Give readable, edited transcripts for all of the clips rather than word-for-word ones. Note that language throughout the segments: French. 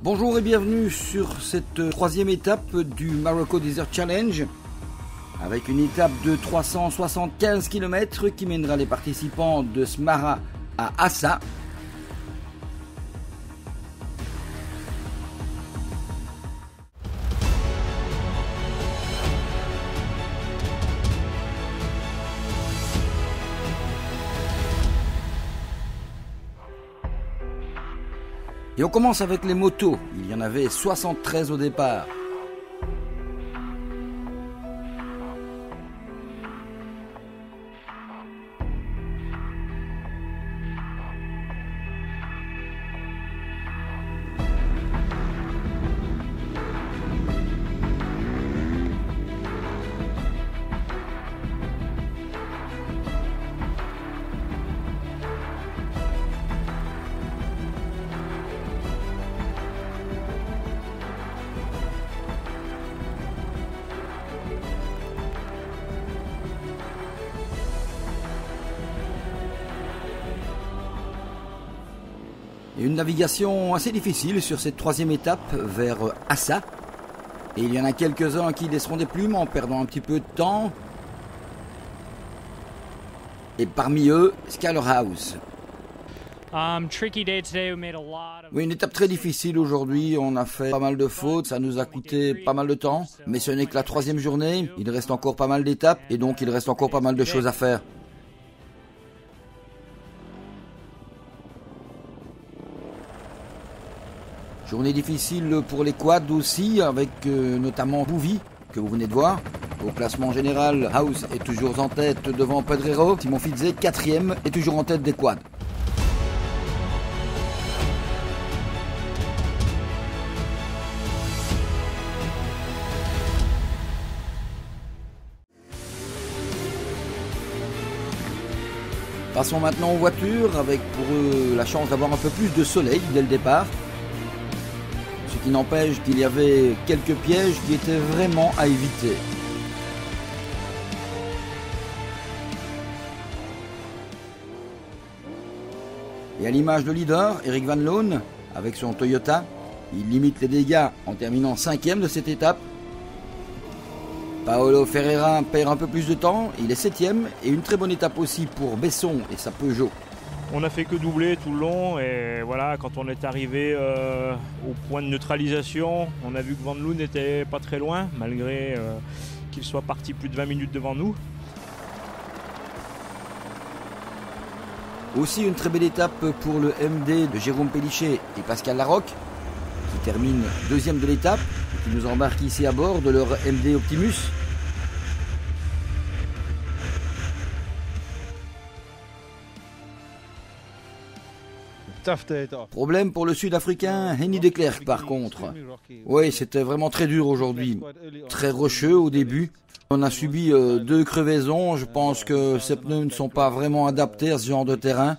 Bonjour et bienvenue sur cette troisième étape du Morocco Desert Challenge, avec une étape de 375 km qui mènera les participants de Smara à Assa. Et on commence avec les motos. Il y en avait 73 au départ. Et une navigation assez difficile sur cette troisième étape vers Assa. Et il y en a quelques-uns qui laisseront des plumes en perdant un petit peu de temps. Et parmi eux, Skylerhouse. Oui, une étape très difficile aujourd'hui. On a fait pas mal de fautes, ça nous a coûté pas mal de temps. Mais ce n'est que la troisième journée. Il reste encore pas mal d'étapes et donc il reste encore pas mal de choses à faire. Journée difficile pour les quads aussi, avec notamment Bouvi, que vous venez de voir. Au classement général, House est toujours en tête devant Pedrero. Simon Fizet, 4e, est toujours en tête des quads. Passons maintenant aux voitures, avec pour eux la chance d'avoir un peu plus de soleil dès le départ. Ce qui n'empêche qu'il y avait quelques pièges qui étaient vraiment à éviter. Et à l'image de leader, Eric Van Loon, avec son Toyota, il limite les dégâts en terminant 5e de cette étape. Paolo Ferreira perd un peu plus de temps, il est 7e, et une très bonne étape aussi pour Besson et sa Peugeot. On n'a fait que doubler tout le long et voilà, quand on est arrivé au point de neutralisation, on a vu que Van Loon n'était pas très loin, malgré qu'il soit parti plus de 20 minutes devant nous. Aussi une très belle étape pour le MD de Jérôme Pélichet et Pascal Larocque, qui termine 2e de l'étape et qui nous embarque ici à bord de leur MD Optimus. Problème pour le Sud-Africain Henny de Klerk par contre. Oui, c'était vraiment très dur aujourd'hui. Très rocheux au début. On a subi 2 crevaisons. Je pense que ces pneus ne sont pas vraiment adaptés à ce genre de terrain.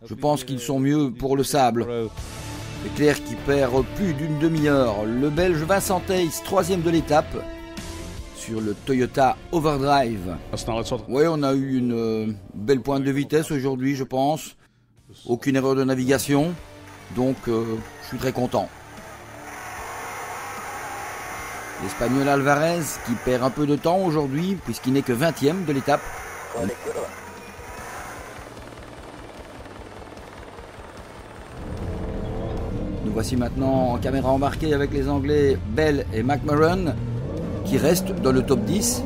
Je pense qu'ils sont mieux pour le sable. De Klerk qui perd plus d'une demi-heure. Le Belge Vincent Thijs, 3e de l'étape, sur le Toyota Overdrive. Oui, on a eu une belle pointe de vitesse aujourd'hui, je pense. Aucune erreur de navigation, donc je suis très content. L'Espagnol Alvarez qui perd un peu de temps aujourd'hui puisqu'il n'est que 20e de l'étape. Nous voici maintenant en caméra embarquée avec les Anglais Bell et McMurran qui restent dans le top 10.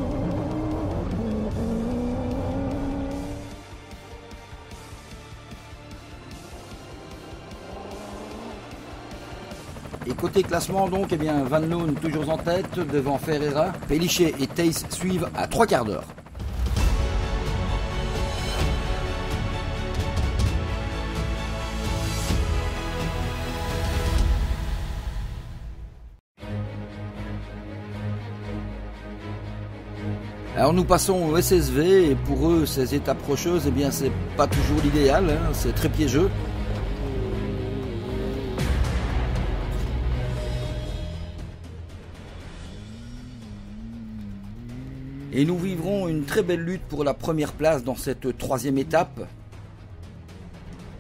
Et côté classement donc, eh bien, Van Loon toujours en tête devant Ferreira. Pélichet et Thijs suivent à 3 quarts d'heure. Alors nous passons au SSV et pour eux ces étapes rocheuses, eh bien c'est pas toujours l'idéal, hein, c'est très piégeux. Et nous vivrons une très belle lutte pour la première place dans cette troisième étape.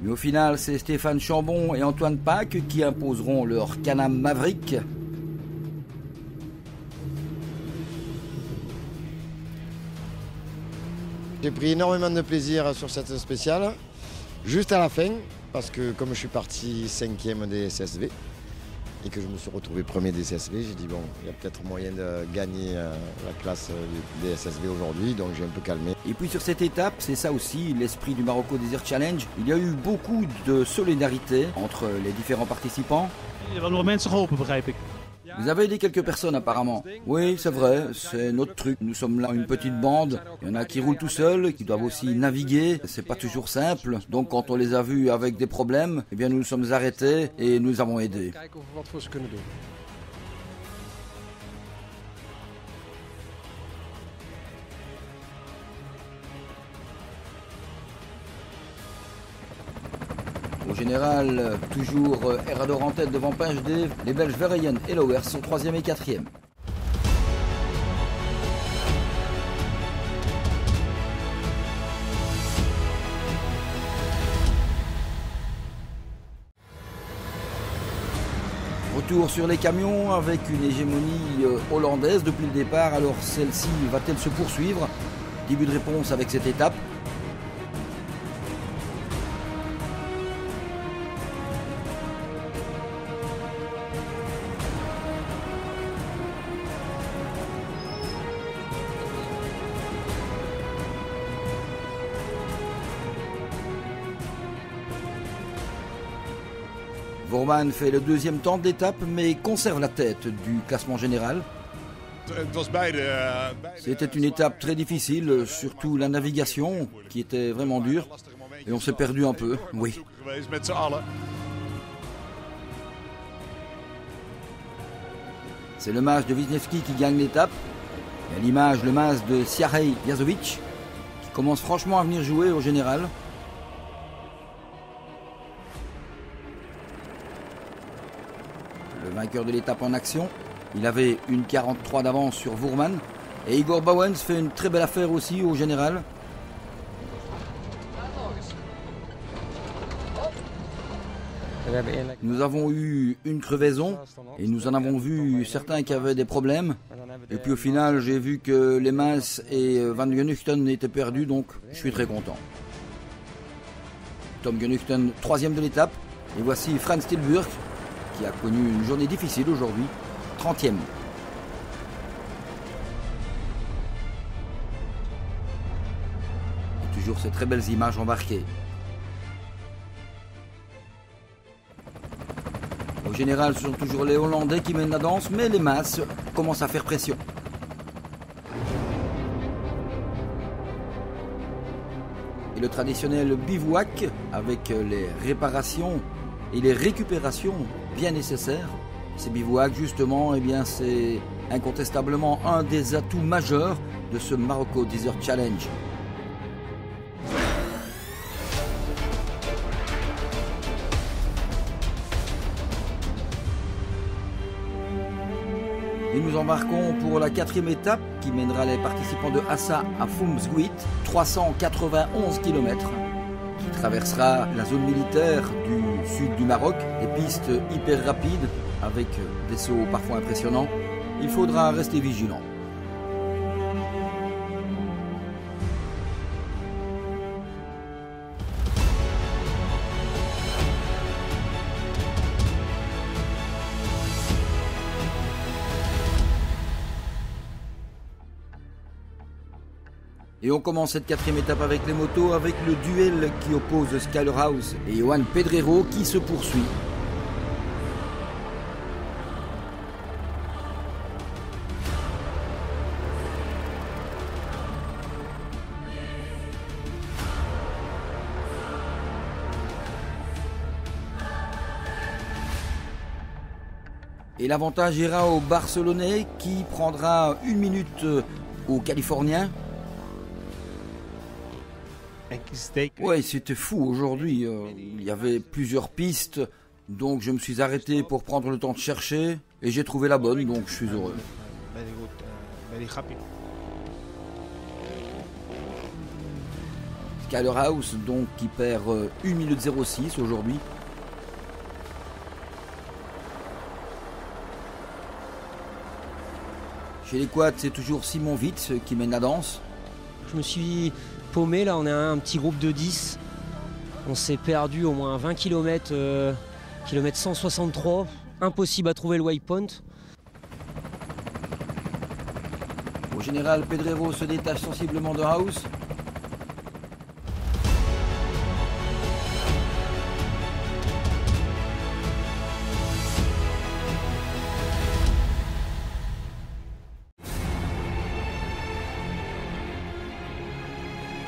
Mais au final, c'est Stéphane Chambon et Antoine Pack qui imposeront leur Can-Am Maverick. J'ai pris énormément de plaisir sur cette spéciale, juste à la fin, parce que comme je suis parti 5e des CSV et que je me suis retrouvé premier des CSV, j'ai dit bon, il y a peut-être moyen de gagner la classe des SSV aujourd'hui, donc j'ai un peu calmé. Et puis sur cette étape, c'est ça aussi, l'esprit du Marocco Desert Challenge, il y a eu beaucoup de solidarité entre les différents participants. Vous avez aidé quelques personnes apparemment. Oui, c'est vrai, c'est notre truc. Nous sommes là une petite bande. Il y en a qui roulent tout seuls, qui doivent aussi naviguer. C'est pas toujours simple. Donc quand on les a vus avec des problèmes, eh bien nous nous sommes arrêtés et nous avons aidé. Au général, toujours Erador en tête devant Pinchdev, les Belges Verheyen et Lowers sont 3e et 4e. Retour sur les camions avec une hégémonie hollandaise depuis le départ, alors celle-ci va-t-elle se poursuivre? Début de réponse avec cette étape. Voorman fait le 2e temps d'étape mais conserve la tête du classement général. C'était une étape très difficile, surtout la navigation qui était vraiment dure et on s'est perdu un peu, oui. C'est le mâche de Wisniewski qui gagne l'étape. Et à l'image, le mâche de Siarhei Jazovic qui commence franchement à venir jouer au général. Le vainqueur de l'étape en action, il avait une 43 d'avance sur Voorman. Et Igor Bauwens fait une très belle affaire aussi au général. Nous avons eu une crevaison et nous en avons vu certains qui avaient des problèmes. Et puis au final, j'ai vu que les Maas et Van Genuchten étaient perdus, donc je suis très content. Tom Genuchten, 3e de l'étape. Et voici Frans Tilburg, qui a connu une journée difficile aujourd'hui, 30e. Et toujours ces très belles images embarquées. Au général, ce sont toujours les Hollandais qui mènent la danse, mais les Maas commencent à faire pression. Et le traditionnel bivouac, avec les réparations et les récupérations bien nécessaires. Ces bivouacs, justement, eh bien, c'est incontestablement un des atouts majeurs de ce Marocco Desert Challenge. Et nous embarquons pour la 4e étape qui mènera les participants de Assa à Foumsguit, 391 km, qui traversera la zone militaire du sud du Maroc, des pistes hyper rapides avec des sauts parfois impressionnants. Il faudra rester vigilant. Et on commence cette 4e étape avec les motos, avec le duel qui oppose Skyler House et Johan Pedrero qui se poursuit. Et l'avantage ira au Barcelonais qui prendra 1 minute au Californien. Ouais, c'était fou aujourd'hui. Il y avait plusieurs pistes, donc je me suis arrêté pour prendre le temps de chercher et j'ai trouvé la bonne, donc je suis heureux. Skyler House, donc qui perd 1 minute 06 aujourd'hui. Chez les quads, c'est toujours Simon Witz qui mène la danse. Je me suis paumé, là on est un petit groupe de 10. On s'est perdu au moins 20 km, kilomètre 163. Impossible à trouver le waypoint. Au général, Pedrero se détache sensiblement de House.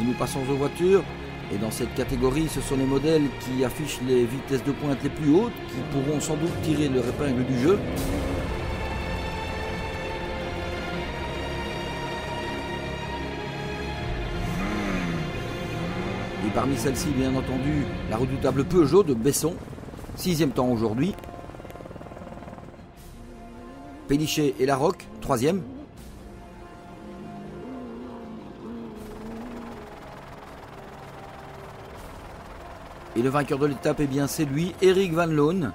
Et nous passons aux voitures. Et dans cette catégorie, ce sont les modèles qui affichent les vitesses de pointe les plus hautes, qui pourront sans doute tirer leur épingle du jeu. Et parmi celles-ci, bien entendu, la redoutable Peugeot de Besson, 6e temps aujourd'hui. Pénichet et Larocque, 3e. Et le vainqueur de l'étape, eh bien, c'est lui, Erik Van Loon.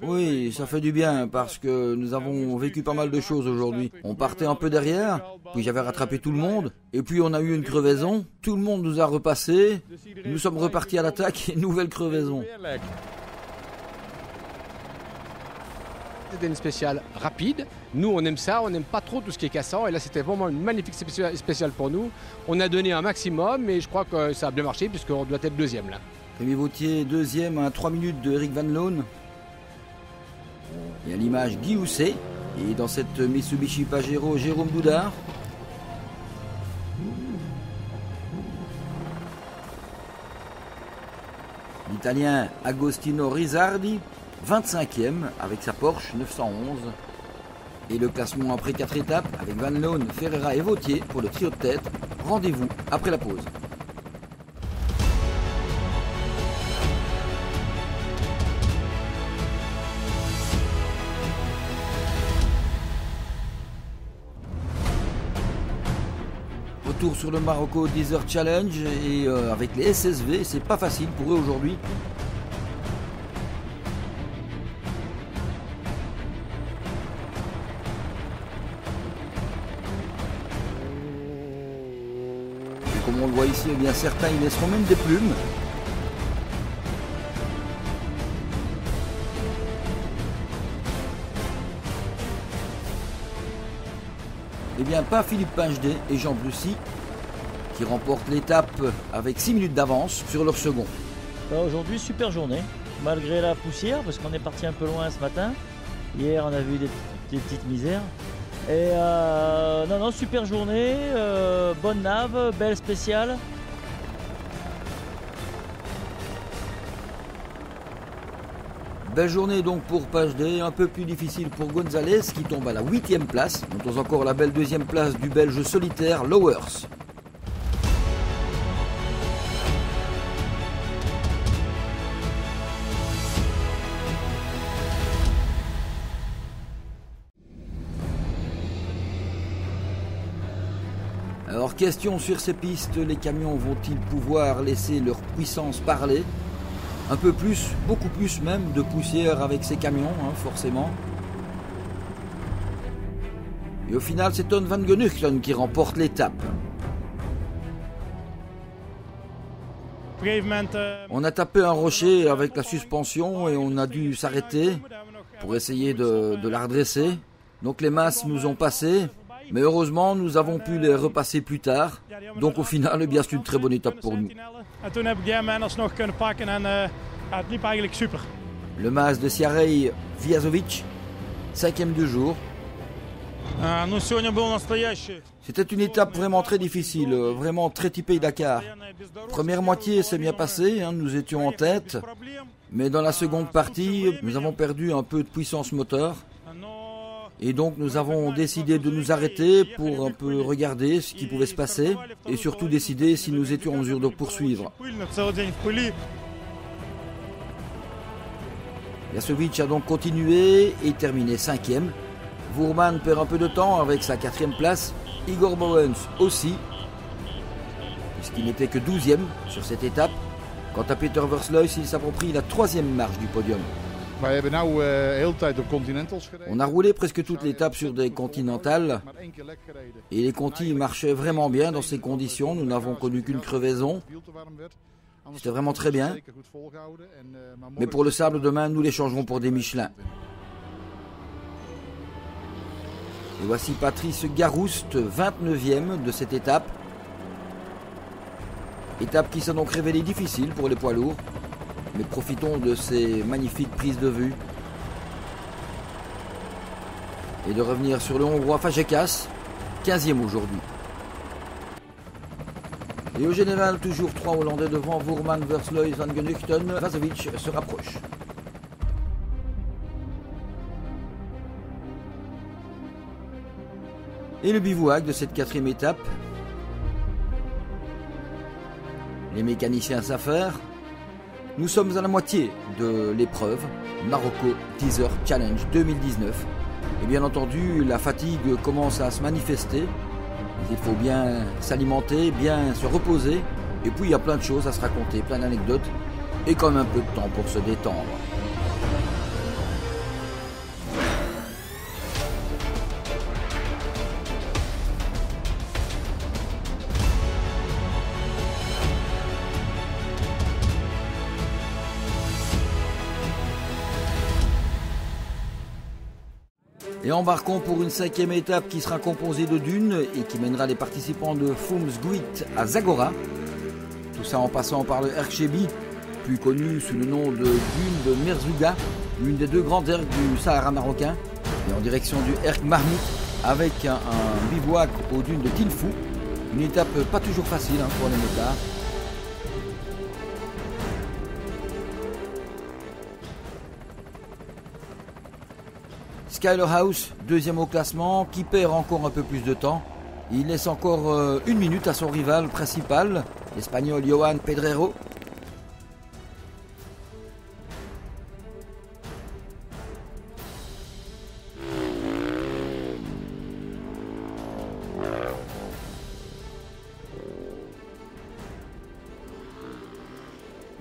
Oui, ça fait du bien parce que nous avons vécu pas mal de choses aujourd'hui. On partait un peu derrière, puis j'avais rattrapé tout le monde, et puis on a eu une crevaison. Tout le monde nous a repassé. Nous sommes repartis à l'attaque et nouvelle crevaison. C'était une spéciale rapide. Nous, on aime ça, on n'aime pas trop tout ce qui est cassant. Et là, c'était vraiment une magnifique spéciale pour nous. On a donné un maximum, et je crois que ça a bien marché, puisqu'on doit être deuxième là. Rémi Vautier, deuxième à 3 minutes de Erik Van Loon. Et à l'image, Guy Housset. Et dans cette Mitsubishi Pajero, Jérôme Doudard. L'Italien Agostino Rizzardi, 25e avec sa Porsche 911. Et le classement après 4 étapes avec Van Loon, Ferreira et Vautier pour le trio de tête. Rendez-vous après la pause. Retour sur le Marocco Desert Challenge et avec les SSV, c'est pas facile pour eux aujourd'hui. Et comme on le voit ici, eh bien certains y laisseront même des plumes. Eh bien, pas Philippe Pingedet et Jean Blussy qui remportent l'étape avec 6 minutes d'avance sur leur second. Aujourd'hui, super journée, malgré la poussière, parce qu'on est parti un peu loin ce matin. Hier, on a vu des petites misères. Et non, super journée, bonne nave, belle spéciale. Belle journée donc pour Pingedet, un peu plus difficile pour Gonzalez qui tombe à la 8e place. Notons encore la belle 2e place du Belge solitaire Lowers. Alors question sur ces pistes, les camions vont-ils pouvoir laisser leur puissance parler ? Un peu plus, beaucoup plus même de poussière avec ces camions, forcément. Et au final, c'est Ton van Genuchten qui remporte l'étape. On a tapé un rocher avec la suspension et on a dû s'arrêter pour essayer de la redresser. Donc les masses nous ont passé, mais heureusement, nous avons pu les repasser plus tard. Donc au final, eh bien, c'est une très bonne étape pour nous. Le Mas de Siarei Viazovic, 5e du jour. C'était une étape vraiment très difficile, vraiment très typée Dakar. Première moitié s'est bien passée, nous étions en tête. Mais dans la seconde partie, nous avons perdu un peu de puissance moteur. Et donc nous avons décidé de nous arrêter pour un peu regarder ce qui pouvait se passer. Et surtout décider si nous étions en mesure de poursuivre. Jasovic a donc continué et terminé 5e. Voerman perd un peu de temps avec sa 4e place. Igor Bowens aussi, puisqu'il n'était que 12e sur cette étape. Quant à Peter Versluis, il s'approprie la 3e marche du podium. On a roulé presque toute l'étape sur des continentales et les contis marchaient vraiment bien dans ces conditions. Nous n'avons connu qu'une crevaison. C'était vraiment très bien. Mais pour le sable demain, nous les changerons pour des Michelin. Et voici Patrice Garouste, 29e de cette étape. Étape qui s'est donc révélée difficile pour les poids lourds. Mais profitons de ces magnifiques prises de vue. Et de revenir sur le Hongrois Fagekas, 15e aujourd'hui. Et au général, toujours 3 Hollandais devant, Voorman, Versluis, Van Genuchten, Vazovic se rapproche. Et le bivouac de cette 4e étape. Les mécaniciens s'affairent. Nous sommes à la moitié de l'épreuve Marocco Desert Challenge 2019. Et bien entendu, la fatigue commence à se manifester. Il faut bien s'alimenter, bien se reposer. Et puis il y a plein de choses à se raconter, plein d'anecdotes. Et quand même un peu de temps pour se détendre. Et embarquons pour une 5e étape qui sera composée de dunes et qui mènera les participants de Foumsguit à Zagora. Tout ça en passant par le Erkchebi, plus connu sous le nom de dune de Merzouga, l'une des 2 grandes ergs du Sahara marocain, et en direction du Erk Marmout avec un bivouac aux dunes de Tilfou. Une étape pas toujours facile pour les motards. Skyler House, 2e au classement, qui perd encore un peu plus de temps. Il laisse encore 1 minute à son rival principal, l'Espagnol Johan Pedrero.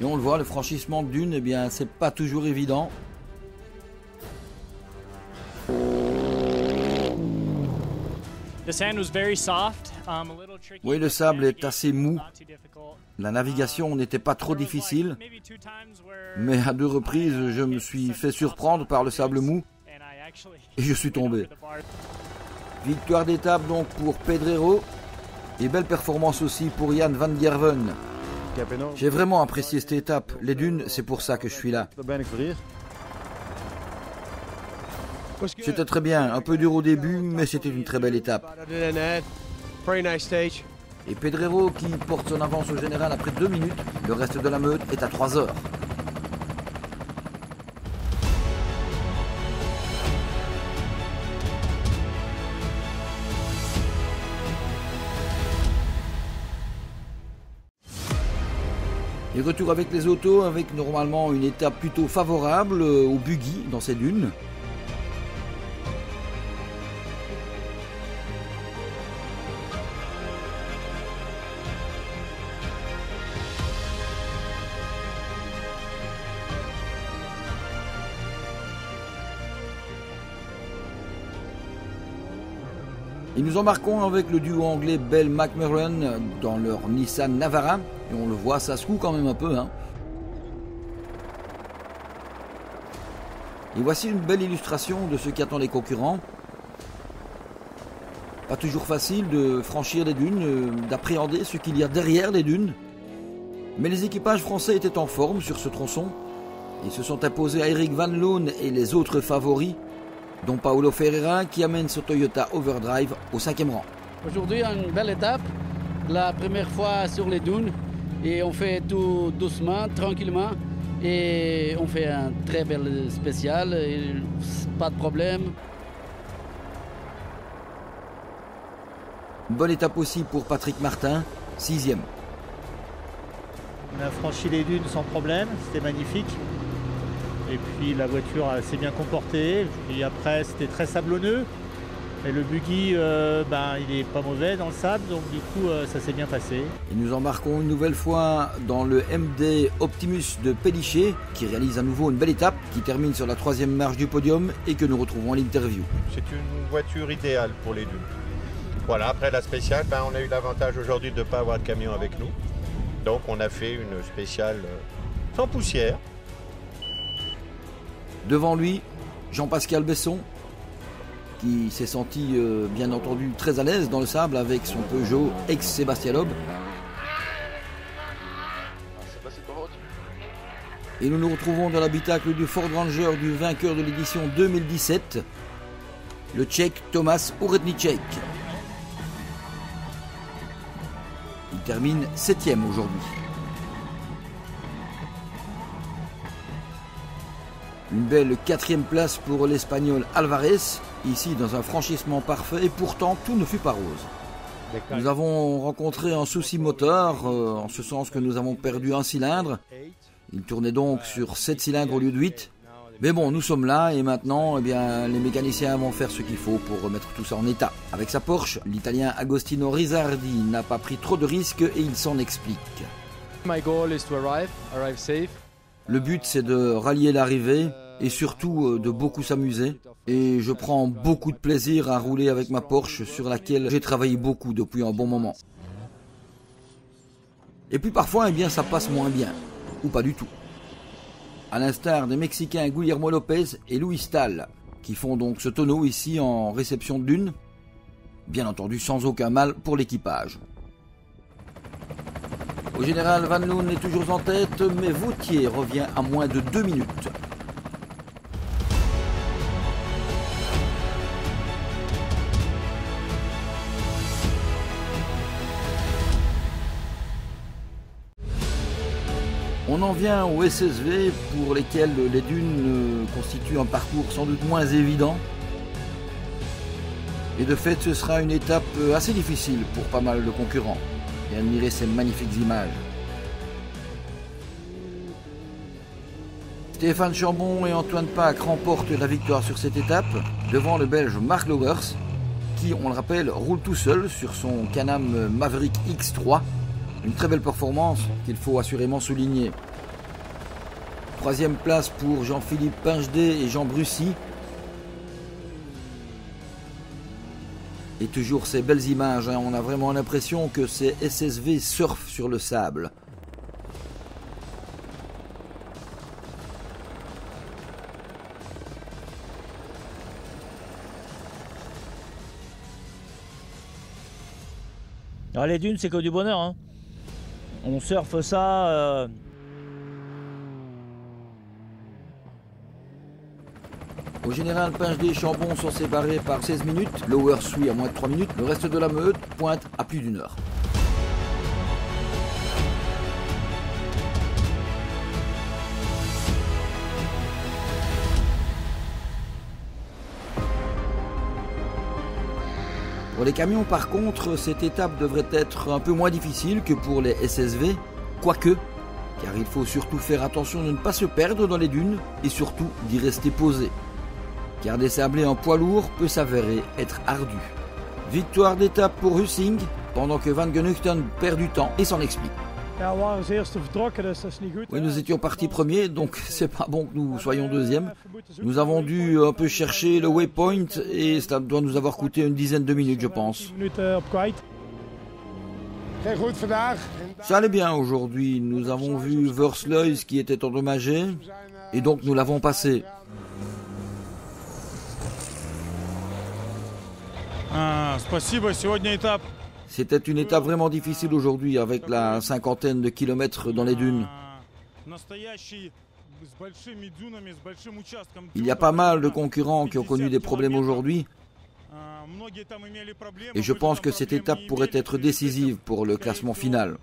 Et on le voit, le franchissement de dune, eh bien, c'est pas toujours évident. Oui, le sable est assez mou. La navigation n'était pas trop difficile. Mais à 2 reprises, je me suis fait surprendre par le sable mou. Et je suis tombé. Victoire d'étape donc pour Pedrero. Et belle performance aussi pour Jan van Gerven. J'ai vraiment apprécié cette étape. Les dunes, c'est pour ça que je suis là. C'était très bien, un peu dur au début, mais c'était une très belle étape. Et Pedrero qui porte son avance au général après 2 minutes, le reste de la meute est à 3 heures. Et retour avec les autos, avec normalement une étape plutôt favorable au buggy dans ces dunes. Et nous embarquons avec le duo anglais Bell McMurran dans leur Nissan Navara. Et on le voit, ça secoue quand même un peu. Et voici une belle illustration de ce qu'attendent les concurrents. Pas toujours facile de franchir les dunes, d'appréhender ce qu'il y a derrière les dunes. Mais les équipages français étaient en forme sur ce tronçon. Ils se sont imposés à Eric Van Loon et les autres favoris, dont Paulo Ferreira qui amène ce Toyota Overdrive au 5e rang. Aujourd'hui, une belle étape, la première fois sur les dunes, et on fait tout doucement, tranquillement, et on fait un très bel spécial, et pas de problème. Une bonne étape aussi pour Patrick Martin, 6e. On a franchi les dunes sans problème, c'était magnifique. Et puis la voiture s'est bien comportée. Et après, c'était très sablonneux. Et le buggy, il est pas mauvais dans le sable, donc du coup, ça s'est bien passé. Et nous embarquons une nouvelle fois dans le MD Optimus de Péliché, qui réalise à nouveau une belle étape, qui termine sur la 3e marche du podium et que nous retrouvons à l'interview. C'est une voiture idéale pour les dunes. Voilà, après la spéciale, on a eu l'avantage aujourd'hui de ne pas avoir de camion avec nous. Donc on a fait une spéciale sans poussière. Devant lui, Jean-Pascal Besson, qui s'est senti bien entendu très à l'aise dans le sable avec son Peugeot ex-Sébastien Loeb. Et nous nous retrouvons dans l'habitacle du Ford Ranger du vainqueur de l'édition 2017, le Tchèque Tomáš Uredníček. Il termine 7e aujourd'hui. Une belle 4e place pour l'Espagnol Alvarez, ici dans un franchissement parfait, et pourtant tout ne fut pas rose. Nous avons rencontré un souci moteur, en ce sens que nous avons perdu un cylindre. Il tournait donc sur 7 cylindres au lieu de 8. Mais bon, nous sommes là et maintenant, les mécaniciens vont faire ce qu'il faut pour remettre tout ça en état. Avec sa Porsche, l'Italien Agostino Rizzardi n'a pas pris trop de risques et il s'en explique. My goal is to arrive safe. Le but, c'est de rallier l'arrivée et surtout de beaucoup s'amuser. Et je prends beaucoup de plaisir à rouler avec ma Porsche sur laquelle j'ai travaillé beaucoup depuis un bon moment. Et puis parfois, ça passe moins bien, ou pas du tout. À l'instar des Mexicains Guillermo Lopez et Luis Tal, qui font donc ce tonneau ici en réception de dune. Bien entendu, sans aucun mal pour l'équipage. Au général, Van Loon est toujours en tête, mais Vautier revient à moins de 2 minutes. On en vient aux SSV pour lesquels les dunes constituent un parcours sans doute moins évident. Et de fait, ce sera une étape assez difficile pour pas mal de concurrents. Et admirer ces magnifiques images. Stéphane Chambon et Antoine Paak remportent la victoire sur cette étape devant le Belge Mark Lowers qui, on le rappelle, roule tout seul sur son Can-Am Maverick X3. Une très belle performance qu'il faut assurément souligner. 3e place pour Jean-Philippe Pingedet et Jean Brussy. Et toujours ces belles images, on a vraiment l'impression que ces SSV surfent sur le sable. Alors les dunes, c'est que du bonheur, hein. On surfe ça. Au général, Pingedet et Chambon sont séparés par 16 minutes. Lowers suit à moins de 3 minutes. Le reste de la meute pointe à plus d'1 heure. Pour les camions, par contre, cette étape devrait être un peu moins difficile que pour les SSV, quoique, car il faut surtout faire attention de ne pas se perdre dans les dunes et surtout d'y rester posé. Car désabler un poids lourd peut s'avérer être ardu. Victoire d'étape pour Hussing, pendant que Van Genuchten perd du temps et s'en explique. Oui, nous étions partis premiers, donc c'est pas bon que nous soyons deuxièmes. Nous avons dû un peu chercher le waypoint et ça doit nous avoir coûté une dizaine de minutes, je pense. Ça allait bien aujourd'hui. Nous avons vu Versluis qui était endommagé et donc nous l'avons passé. C'était une étape vraiment difficile aujourd'hui avec la 50aine de kilomètres dans les dunes. Il y a pas mal de concurrents qui ont connu des problèmes aujourd'hui et je pense que cette étape pourrait être décisive pour le classement final.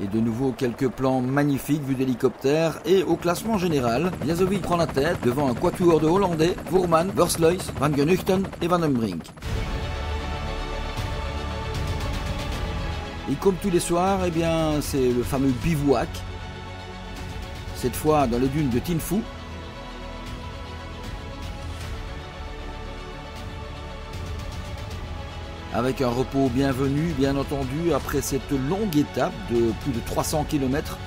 Et de nouveau quelques plans magnifiques vus d'hélicoptère. Et au classement général, Jazovic prend la tête devant un quatuor de Hollandais, Voerman, Versluis, Van Genuchten et Van den Brink. Et comme tous les soirs, c'est le fameux bivouac. Cette fois dans les dunes de Tin Phu. avec un repos bienvenu, bien entendu, après cette longue étape de plus de 300 km.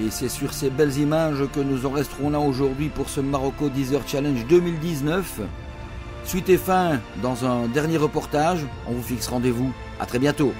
Et c'est sur ces belles images que nous en resterons là aujourd'hui pour ce Marocco Desert Challenge 2019. Suite et fin dans un dernier reportage. On vous fixe rendez-vous. À très bientôt.